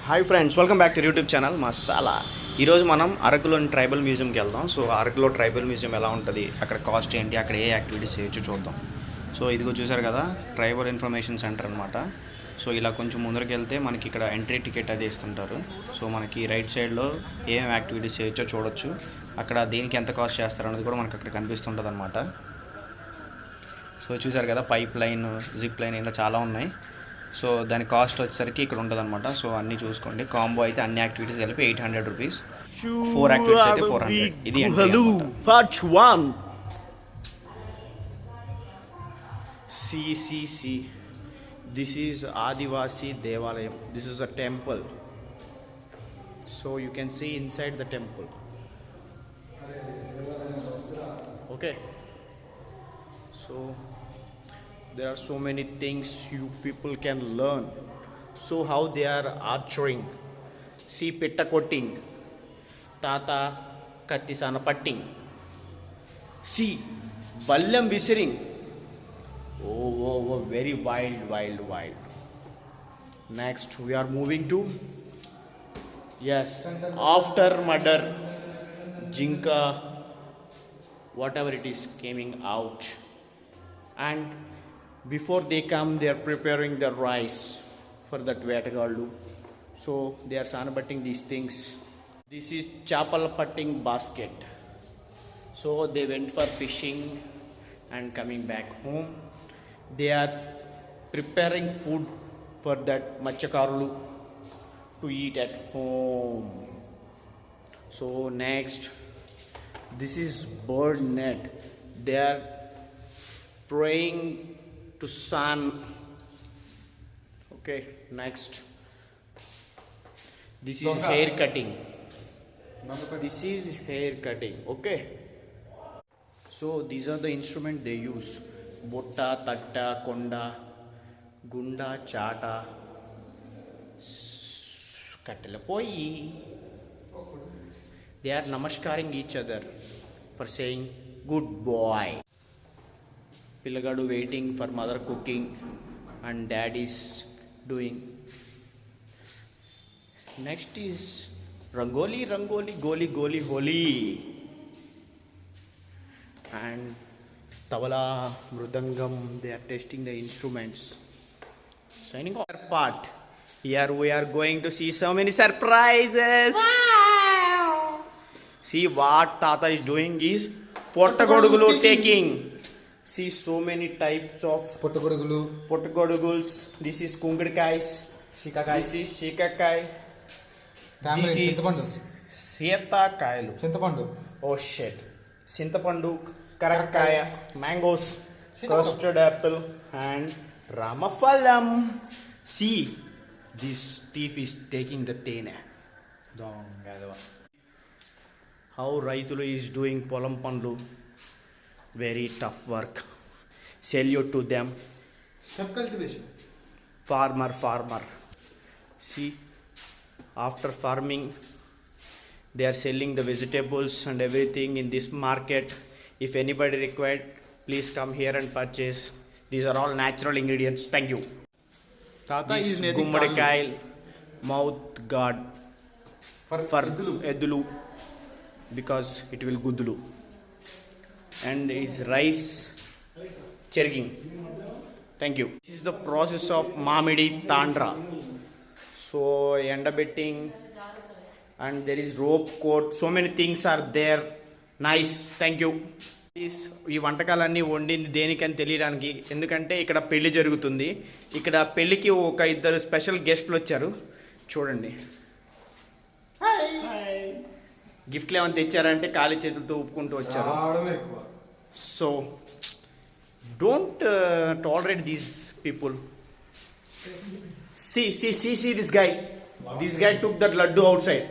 Hi friends, welcome back to YouTube channel masala. ఈరోజు మనం అరకులోని tribal మ్యూజియంకి వెళ్దాం. సో అరకులో ట్రైబల్ మ్యూజియం ఎలా ఉంటుంది, అక్కడ కాస్ట్ ఏంటి, అక్కడ ఏ యాక్టివిటీస్ చేయొచ్చు చూద్దాం. సో ఇదిగో చూసారు కదా, ట్రైబల్ ఇన్ఫర్మేషన్ సెంటర్ అనమాట. సో ఇలా కొంచెం ముందరికి వెళ్తే మనకి ఇక్కడ ఎంట్రీ టికెట్ అది ఇస్తుంటారు. సో మనకి రైట్ సైడ్లో ఏం యాక్టివిటీస్ చేయొచ్చో చూడొచ్చు. అక్కడ దేనికి ఎంత కాస్ట్ చేస్తారు అనేది కూడా మనకు అక్కడ కనిపిస్తుంటుంది అనమాట. సో చూసారు కదా, పైప్ లైన్, జిప్ లైన్ ఇలా చాలా ఉన్నాయి. సో దాని కాస్ట్ వచ్చేసరికి ఇక్కడ ఉంటుంది అనమాట. సో అన్నీ చూసుకోండి. కాంబో అయితే అన్ని యాక్టివిటీస్ కలిపి 800 రూపీస్, 4 యాక్టివిటీస్ అయితే 400. ఇది part 1. See, this is Adivasi Devalayam. This is a temple. So you can see inside the temple. Okay. So there are so many things you people can learn. So how they are archering. See, pitta cutting. Tata kattisana putting. See, ballam visering. Oh, very wild. Next we are moving to, yes, after murder, jinka, whatever it is coming out, and before they come they are preparing the rice for that vettagallu. So they are sanabatting these things. This is chapal putting basket. So they went for fishing and coming back home. They are preparing food for that machakaru to eat at home. So next, this is bird net. They are praying to sun. Okay, next, this is hair cutting. This is hair cutting. Okay, so these are the instruments they use: butta, tatta, konda, gunda, chata, kattalapoyi. They are namaskaring each other for saying good boy. Pillagadu waiting for mother cooking and dad is doing. Next is rangoli, goli, holi. And tabla, mridangam, they are testing the instruments. Signing off part. Here we are going to see so many surprises. Wow! See what Tata is doing is Pottagodugulu taking. See so many types of Pottagoduguls. This is Kungudkais. This is Shikakai. This is Siyatakayalu. Oh shit. Sintapandu, Karakaya, mangoes, custard apple, and Ramafalam. See, this thief is taking the tene. How Raitulu is doing polam pandu. Very tough work. Salute to them. Step cultivation. Farmer. See, after farming, they are selling the vegetables and everything in this market. If anybody required, please come here and purchase. These are all natural ingredients. Thank you. Tata is Gummadikail mouth guard for edulu, because it will gudulu. And is rice cherging. Thank you. This is the process of Mamidi Tandra. So endabetting, and there is rope coat. So many things are there. Nice. Thank you. ఈ వంటకాలన్నీ వండింది దేనికని తెలియడానికి, ఎందుకంటే ఇక్కడ పెళ్లి జరుగుతుంది. ఇక్కడ పెళ్లికి ఒక ఇద్దరు స్పెషల్ గెస్ట్లు వచ్చారు. చూడండి, గిఫ్ట్లు ఏమైనా తెచ్చారంటే ఖాళీ చేతులతో ఊపుకుంటూ వచ్చారు. So don't tolerate these people. See this guy. This guy took that laddu outside.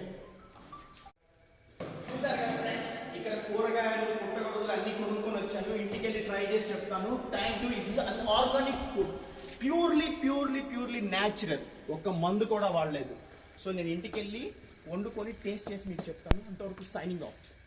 చూసారు కదా ఫ్రెండ్స్, ఇక్కడ కూరగాయలు, పుట్టగొడుగులు అన్ని కొనుక్కొని వచ్చాను. ఇంటికి వెళ్ళి ట్రై చేసి చెప్తాను. Thank you. ఇది ఆర్గానిక్ ఫుడ్, ప్యూర్లీ న్యాచురల్. ఒక మందు కూడా వాడలేదు. సో నేను ఇంటికి వెళ్ళి వండుకొని టేస్ట్ చేసి మీకు చెప్తాను. అంతవరకు సైనింగ్ ఆఫ్.